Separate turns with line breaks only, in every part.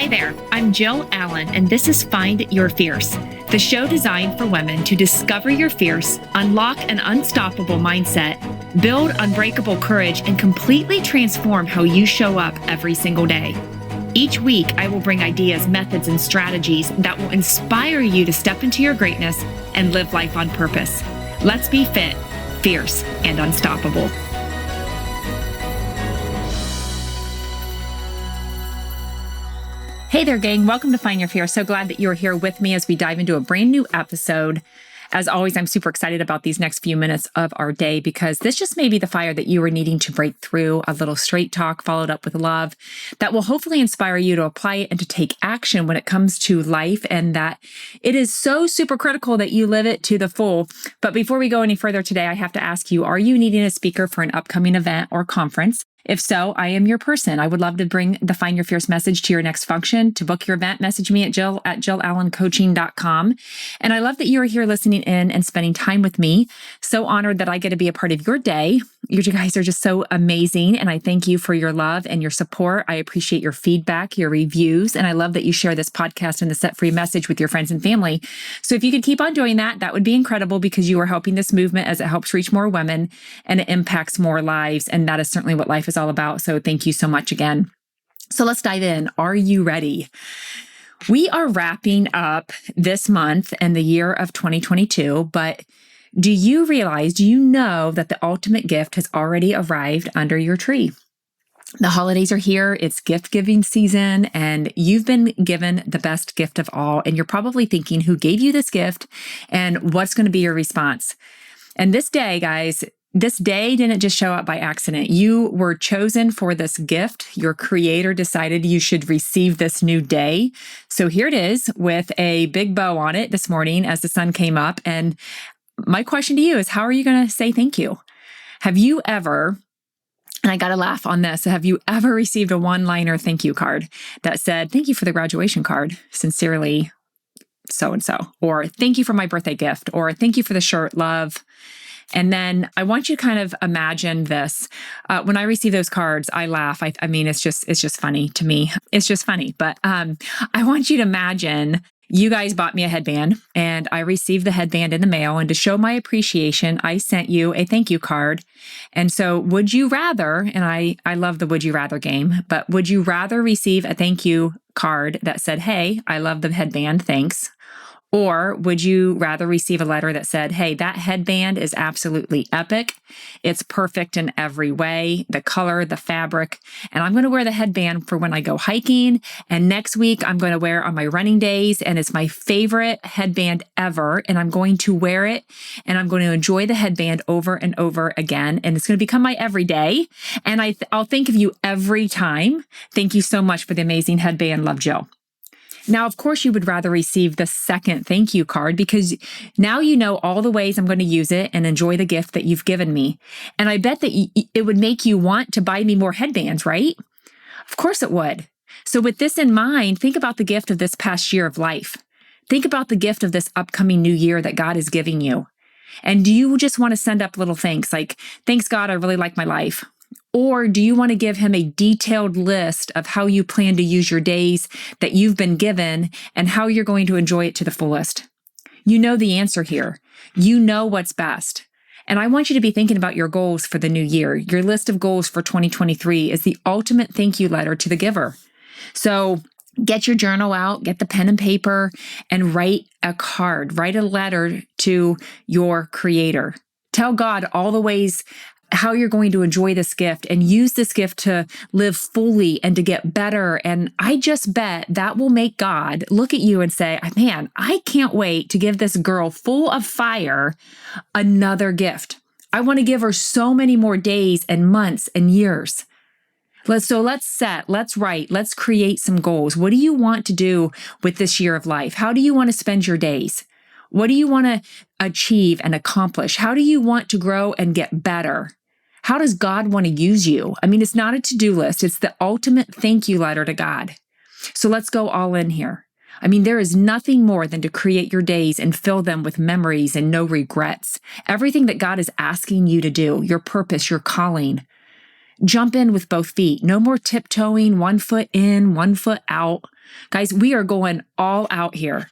Hi there, I'm Jill Allen, and this is Find Your Fierce, the show designed for women to discover your fierce, unlock an unstoppable mindset, build unbreakable courage, and completely transform how you show up every single day. Each week, I will bring ideas, methods, and strategies that will inspire you to step into your greatness and live life on purpose. Let's be fit, fierce, and unstoppable. Hey there, gang. Welcome to Find Your Fierce. So glad that you're here with me as we dive into a brand new episode. As always, I'm super excited about these next few minutes of our day because this just may be the fire that you are needing to break through, a little straight talk followed up with love that will hopefully inspire you to apply it and to take action when it comes to life, and that it is so super critical that you live it to the full. But before we go any further today, I have to ask you, are you needing a speaker for an upcoming event or conference? If so, I am your person. I would love to bring the Find Your Fierce message to your next function. To book your event, message me at jill@jillallencoaching.com. And I love that you are here listening in and spending time with me. So honored that I get to be a part of your day. You guys are just so amazing. And I thank you for your love and your support. I appreciate your feedback, your reviews. And I love that you share this podcast and the Set Free message with your friends and family. So if you could keep on doing that, that would be incredible because you are helping this movement as it helps reach more women and it impacts more lives. And that is certainly what life is all about. So thank you so much again. So let's dive in. Are you ready? We are wrapping up this month and the year of 2022, but do you know that the ultimate gift has already arrived under your tree? The holidays are here. It's gift giving season, and you've been given the best gift of all. And you're probably thinking, who gave you this gift and what's going to be your response? And this day, guys, this day didn't just show up by accident. You were chosen for this gift. Your creator decided you should receive this new day. So here it is with a big bow on it this morning as the sun came up. And my question to you is, how are you going to say thank you? Have you ever, and I got to laugh on this, have you ever received a one-liner thank you card that said, thank you for the graduation card, sincerely, so-and-so, or thank you for my birthday gift, or thank you for the shirt, love. And then I want you to kind of imagine this. When I receive those cards, I laugh. I mean, it's just funny to me. It's just funny. But I want you to imagine you guys bought me a headband and I received the headband in the mail. And to show my appreciation, I sent you a thank you card. And so would you rather, and I love the would you rather game, but would you rather receive a thank you card that said, hey, I love the headband, thanks? Or would you rather receive a letter that said, hey, that headband is absolutely epic. It's perfect in every way, the color, the fabric, and I'm going to wear the headband for when I go hiking. And next week I'm going to wear it on my running days. And it's my favorite headband ever. And I'm going to wear it and I'm going to enjoy the headband over and over again. And it's going to become my everyday. And I'll think of you every time. Thank you so much for the amazing headband. Love, Jill. Now, of course, you would rather receive the second thank you card because now you know all the ways I'm going to use it and enjoy the gift that you've given me. And I bet that it would make you want to buy me more headbands, right? Of course it would. So with this in mind, think about the gift of this past year of life. Think about the gift of this upcoming new year that God is giving you. And do you just want to send up little thanks like, thanks God, I really like my life? Or do you want to give him a detailed list of how you plan to use your days that you've been given and how you're going to enjoy it to the fullest? You know the answer here. You know what's best. And I want you to be thinking about your goals for the new year. Your list of goals for 2023 is the ultimate thank you letter to the giver. So get your journal out, get the pen and paper, and write a card. Write a letter to your creator. Tell God all the ways how you're going to enjoy this gift and use this gift to live fully and to get better. And I just bet that will make God look at you and say, man, I can't wait to give this girl full of fire another gift. I want to give her so many more days and months and years. Let's write, let's create some goals. What do you want to do with this year of life? How do you want to spend your days? What do you want to achieve and accomplish? How do you want to grow and get better? How does God want to use you? I mean, it's not a to-do list. It's the ultimate thank you letter to God. So let's go all in here. I mean, there is nothing more than to create your days and fill them with memories and no regrets. Everything that God is asking you to do, your purpose, your calling. Jump in with both feet. No more tiptoeing, 1 foot in, 1 foot out. Guys, we are going all out here.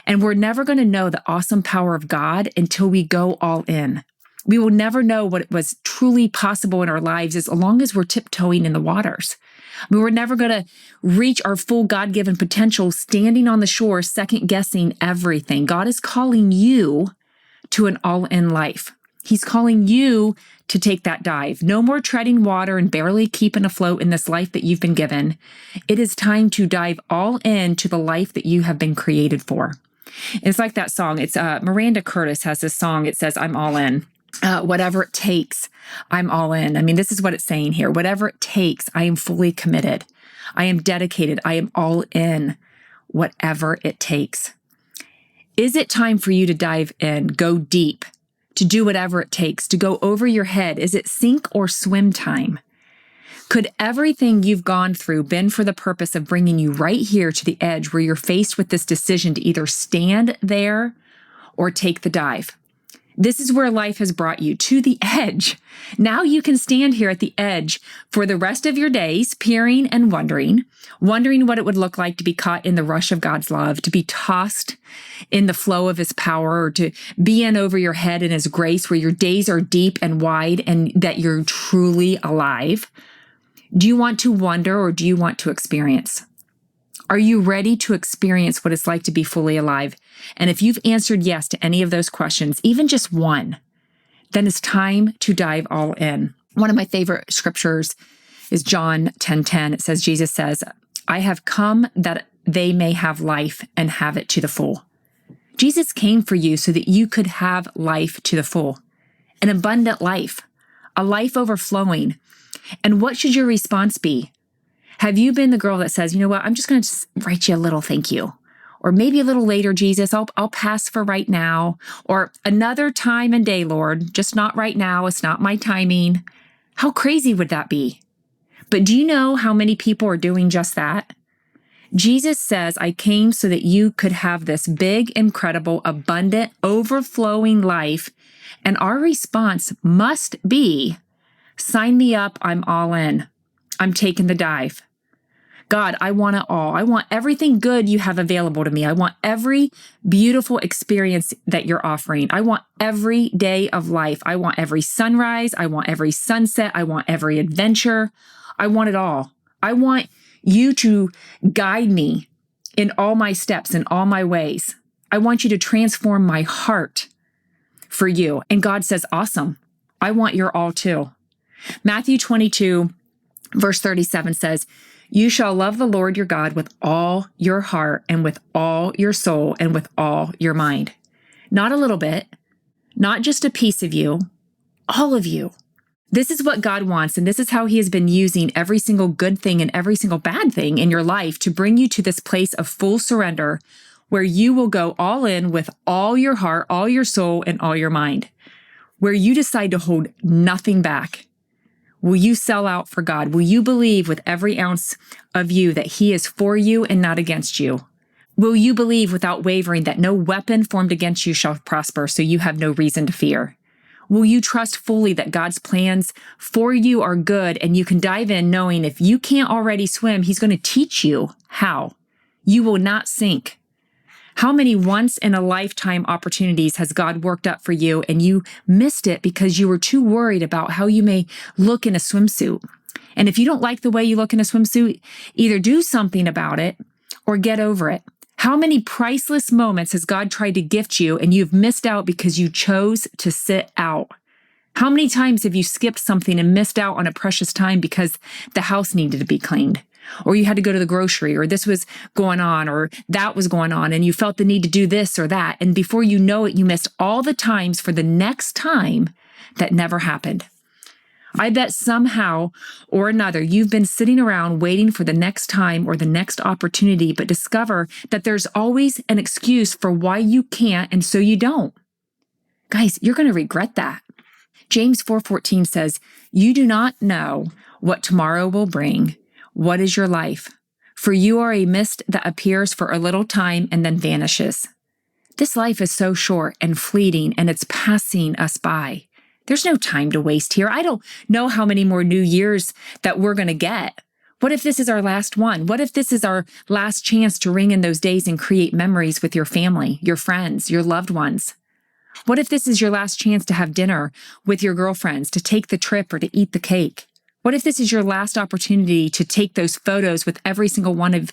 And we're never going to know the awesome power of God until we go all in. We will never know what was truly possible in our lives as long as we're tiptoeing in the waters. We're never going to reach our full God-given potential standing on the shore, second-guessing everything. God is calling you to an all-in life. He's calling you to take that dive. No more treading water and barely keeping afloat in this life that you've been given. It is time to dive all into the life that you have been created for. It's like that song. It's Miranda Curtis has this song. It says, I'm all in. Whatever it takes, I'm all in. I mean, this is what it's saying here. Whatever it takes, I am fully committed. I am dedicated. I am all in. Whatever it takes. Is it time for you to dive in, go deep, to do whatever it takes, to go over your head? Is it sink or swim time? Could everything you've gone through been for the purpose of bringing you right here to the edge where you're faced with this decision to either stand there or take the dive? This is where life has brought you, to the edge. Now you can stand here at the edge for the rest of your days, peering and wondering what it would look like to be caught in the rush of God's love, to be tossed in the flow of his power, or to be in over your head in his grace, where your days are deep and wide and that you're truly alive. Do you want to wonder, or do you want to experience? Are you ready to experience what it's like to be fully alive? And if you've answered yes to any of those questions, even just one, then it's time to dive all in. One of my favorite scriptures is John 10:10. It says, Jesus says, I have come that they may have life and have it to the full. Jesus came for you so that you could have life to the full, an abundant life, a life overflowing. And what should your response be? Have you been the girl that says, you know what, I'm just going to write you a little thank you? Or maybe a little later, Jesus, I'll pass for right now. Or another time and day, Lord, just not right now. It's not my timing. How crazy would that be? But do you know how many people are doing just that? Jesus says, I came so that you could have this big, incredible, abundant, overflowing life. And our response must be, sign me up, I'm all in. I'm taking the dive. God, I want it all. I want everything good you have available to me. I want every beautiful experience that you're offering. I want every day of life. I want every sunrise. I want every sunset. I want every adventure. I want it all. I want you to guide me in all my steps, in all my ways. I want you to transform my heart for you. And God says, awesome. I want your all too. Matthew 22, verse 37 says, you shall love the Lord your God with all your heart and with all your soul and with all your mind. Not a little bit, not just a piece of you, all of you. This is what God wants, and this is how he has been using every single good thing and every single bad thing in your life to bring you to this place of full surrender where you will go all in with all your heart, all your soul, and all your mind, where you decide to hold nothing back. Will you sell out for God? Will you believe with every ounce of you that he is for you and not against you? Will you believe without wavering that no weapon formed against you shall prosper, so you have no reason to fear? Will you trust fully that God's plans for you are good and you can dive in knowing if you can't already swim, he's going to teach you how? You will not sink. How many once-in-a-lifetime opportunities has God worked up for you and you missed it because you were too worried about how you may look in a swimsuit? And if you don't like the way you look in a swimsuit, either do something about it or get over it. How many priceless moments has God tried to gift you and you've missed out because you chose to sit out? How many times have you skipped something and missed out on a precious time because the house needed to be cleaned? Or you had to go to the grocery, or this was going on, or that was going on, and you felt the need to do this or that. And before you know it, you missed all the times for the next time that never happened. I bet somehow or another, you've been sitting around waiting for the next time or the next opportunity, but discover that there's always an excuse for why you can't, and so you don't. Guys, you're going to regret that. James 4:14 says, you do not know what tomorrow will bring. What is your life? For you are a mist that appears for a little time and then vanishes. This life is so short and fleeting, and it's passing us by. There's no time to waste here. I don't know how many more new years that we're going to get. What if this is our last one? What if this is our last chance to ring in those days and create memories with your family, your friends, your loved ones? What if this is your last chance to have dinner with your girlfriends, to take the trip or to eat the cake? What if this is your last opportunity to take those photos with every single one of,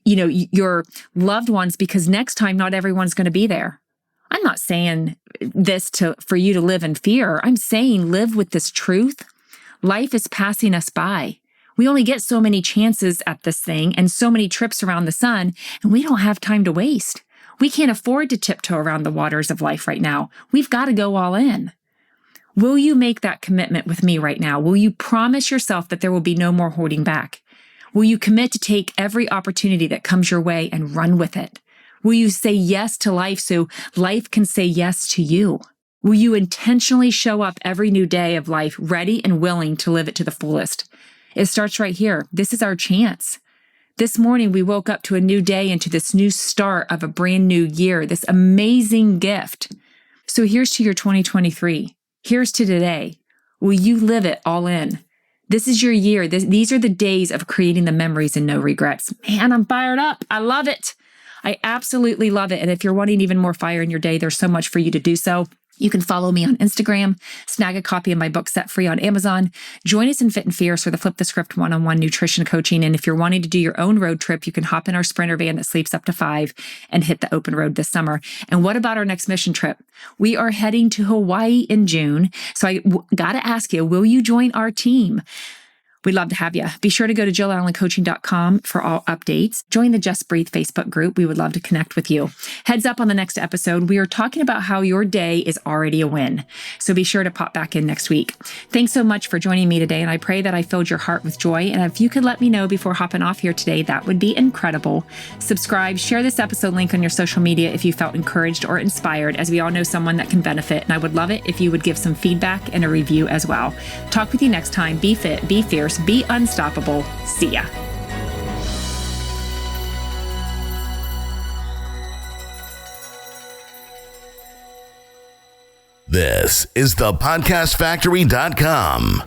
your loved ones, because next time not everyone's going to be there? I'm not saying this for you to live in fear. I'm saying live with this truth. Life is passing us by. We only get so many chances at this thing and so many trips around the sun, and we don't have time to waste. We can't afford to tiptoe around the waters of life right now. We've got to go all in. Will you make that commitment with me right now? Will you promise yourself that there will be no more holding back? Will you commit to take every opportunity that comes your way and run with it? Will you say yes to life so life can say yes to you? Will you intentionally show up every new day of life ready and willing to live it to the fullest? It starts right here. This is our chance. This morning, we woke up to a new day, into this new start of a brand new year, this amazing gift. So here's to your 2023. Here's to today. Will you live it all in? This is your year. These are the days of creating the memories and no regrets. Man, I'm fired up. I love it. I absolutely love it. And if you're wanting even more fire in your day, there's so much for you to do so. You can follow me on Instagram, snag a copy of my book Set Free on Amazon, join us in Fit and Fierce for the Flip the Script one-on-one nutrition coaching. And if you're wanting to do your own road trip, you can hop in our Sprinter van that sleeps up to 5 and hit the open road this summer. And what about our next mission trip? We are heading to Hawaii in June. So I got to ask you, will you join our team? We'd love to have you. Be sure to go to JillAllenCoaching.com for all updates. Join the Just Breathe Facebook group. We would love to connect with you. Heads up on the next episode, we are talking about how your day is already a win. So be sure to pop back in next week. Thanks so much for joining me today, and I pray that I filled your heart with joy. And if you could let me know before hopping off here today, that would be incredible. Subscribe, share this episode link on your social media if you felt encouraged or inspired, as we all know someone that can benefit. And I would love it if you would give some feedback and a review as well. Talk with you next time. Be fit, be fierce, be unstoppable. See ya.
This is the podcastfactory.com.